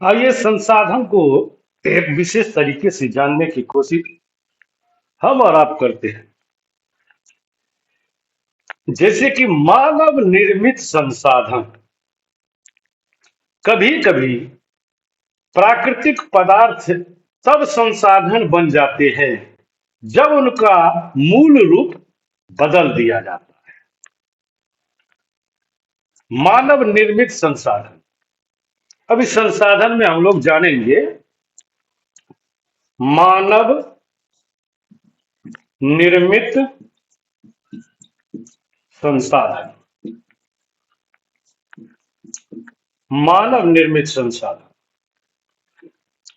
आइए संसाधन को एक विशेष तरीके से जानने की कोशिश हम और आप करते हैं। जैसे कि मानव निर्मित संसाधन कभी कभी प्राकृतिक पदार्थ तब संसाधन बन जाते हैं जब उनका मूल रूप बदल दिया जाता है। मानव निर्मित संसाधन, अब इस संसाधन में हम लोग जानेंगे मानव निर्मित संसाधन। मानव निर्मित संसाधन,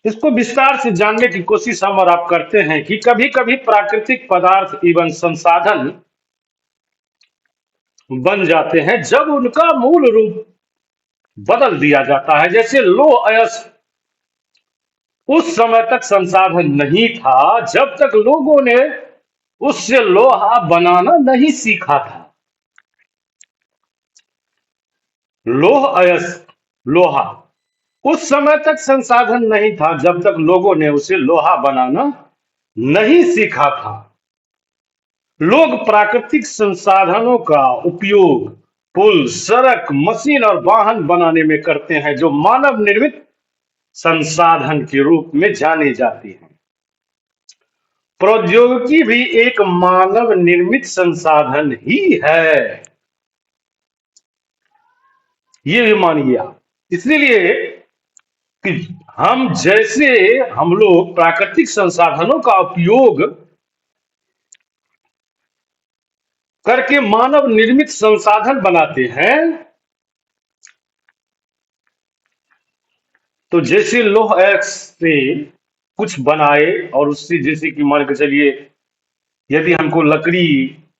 इसको विस्तार से जानने की कोशिश हम और आप करते हैं कि कभी कभी प्राकृतिक पदार्थ एवं संसाधन बन जाते हैं जब उनका मूल रूप बदल दिया जाता है। जैसे लौह अयस्क उस समय तक संसाधन नहीं था जब तक लोगों ने उससे लोहा बनाना नहीं सीखा था। लौह अयस्क, लोहा उस समय तक संसाधन नहीं था जब तक लोगों ने उसे लोहा बनाना नहीं सीखा था। लोग प्राकृतिक संसाधनों का उपयोग पुल, सड़क, मशीन और वाहन बनाने में करते हैं जो मानव निर्मित संसाधन के रूप में जाने जाते हैं। प्रौद्योगिकी भी एक मानव निर्मित संसाधन ही है, ये भी मानिए आप। इसलिए कि हम लोग प्राकृतिक संसाधनों का उपयोग करके मानव निर्मित संसाधन बनाते हैं, तो जैसे लौह अयस्क से कुछ बनाए और उससे जैसे कि मान के चलिए यदि हमको लकड़ी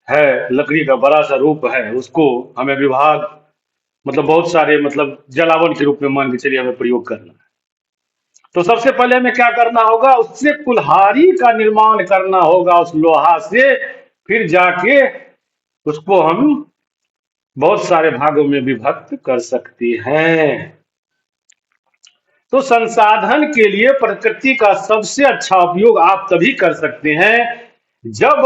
है, लकड़ी का बड़ा सा रूप है, उसको हमें विभाग मतलब बहुत सारे मतलब जलावन के रूप में मान के चलिए हमें प्रयोग करना है, तो सबसे पहले हमें क्या करना होगा, उससे कुल्हाड़ी का निर्माण करना होगा उस लोहा से। फिर जाके उसको हम बहुत सारे भागों में विभक्त कर सकते हैं। तो संसाधन के लिए प्रकृति का सबसे अच्छा उपयोग आप तभी कर सकते हैं जब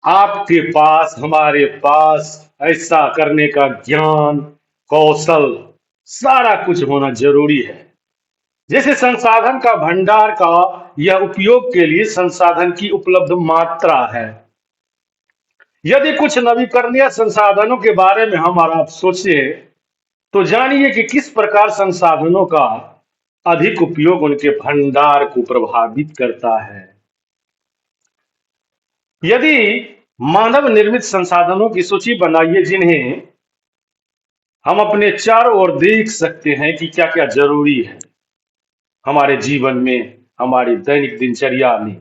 आपके पास, हमारे पास ऐसा करने का ज्ञान, कौशल, सारा कुछ होना जरूरी है। जैसे संसाधन का भंडार का यह उपयोग के लिए संसाधन की उपलब्ध मात्रा है। यदि कुछ नवीकरणीय संसाधनों के बारे में हम और आप सोचे तो जानिए कि किस प्रकार संसाधनों का अधिक उपयोग उनके भंडार को प्रभावित करता है। यदि मानव निर्मित संसाधनों की सूची बनाइए जिन्हें हम अपने चारों ओर देख सकते हैं कि क्या क्या जरूरी है हमारे जीवन में, हमारी दैनिक दिनचर्या में,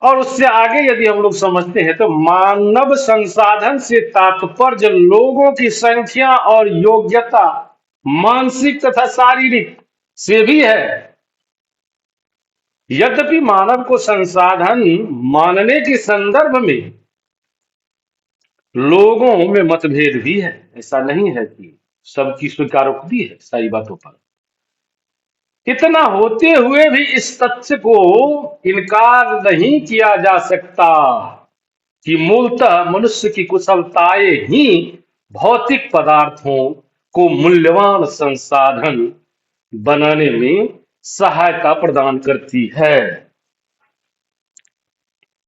और उससे आगे यदि हम लोग समझते हैं तो मानव संसाधन से तात्पर्य लोगों की संख्या और योग्यता, मानसिक तथा शारीरिक से भी है। यद्यपि मानव को संसाधन मानने के संदर्भ में लोगों में मतभेद भी है, ऐसा नहीं है कि सबकी स्वीकारोक्ति है सारी बातों पर। इतना होते हुए भी इस तथ्य को इनकार नहीं किया जा सकता कि मूलतः मनुष्य की कुशलताएं ही भौतिक पदार्थों को मूल्यवान संसाधन बनाने में सहायता प्रदान करती है।